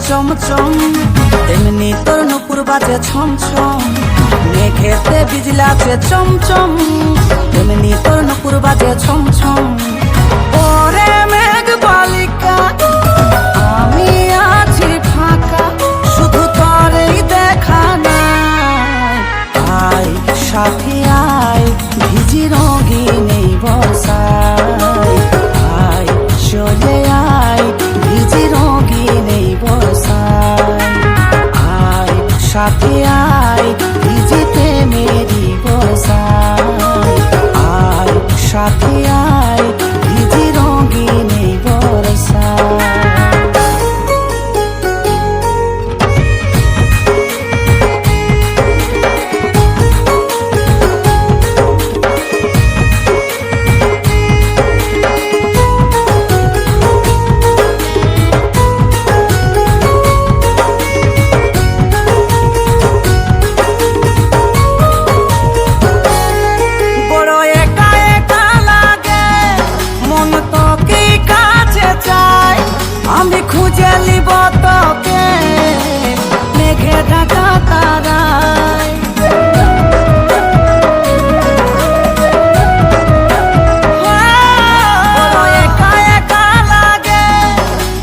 চমচম, তেমনি তোর নুপুর বাজে ছমছম। মেঘেতে বিজলাছে চমচম, তেমনি তোর নুপুর বাজে ছমছম। ওরে মেঘ বালিকা আমি আছি ফাঁকা, শুধু তোরই দেখা নাই। আয় সাথী আয়, ভিজি রঙিন এই বর্ষায়। আয় চলে আয়, ভিজি রঙিন এই বর্ষায়। আয় সাথী আয়, ভিজিতে মেরি বর্ষায়। আয় সাথী আয়, ভিজি রঙিন এই বর্ষায়। আমি খুঁজে লিব তোকে মেঘে ঢাকা তারায়। একা একা লাগে,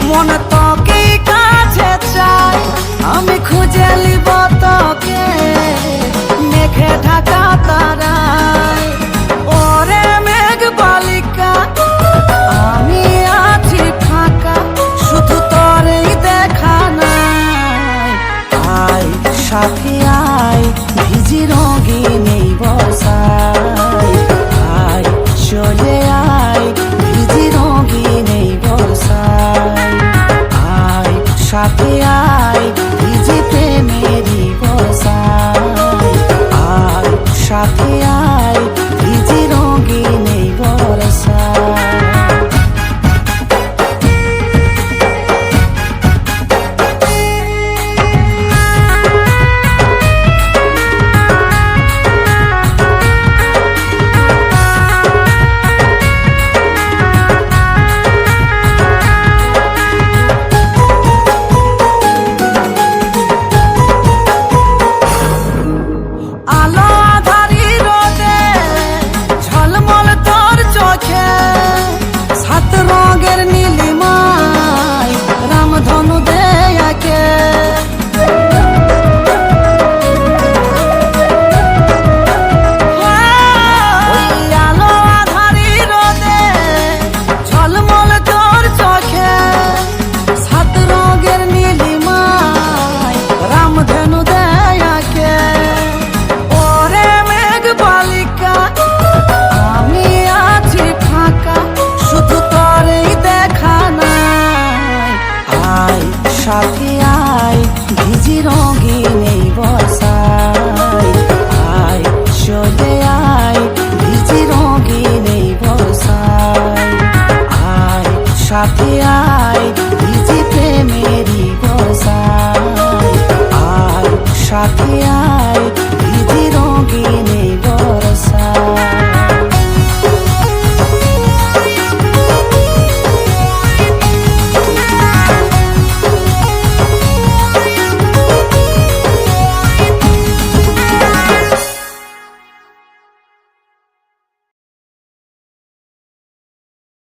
মন তোকে কাছে চাই। আমি খুঁজে লিব তোকে মেঘে ঢাকা তারায়। ওরে মেঘ বালিকা আমি আছি ফাঁকা, শুধু তোরই দেখা নাই। আয় সাথী আয়, ভিজি রঙিন এই বর্ষায়। আয় চলে আয়, ভিজি রঙিন এই বর্ষায়। আয় সাথী আয়, ভিজিতে মেরি বর্ষায়। আয় সাথী আয়, ভিজি রঙিন এই বর্ষায়। আলো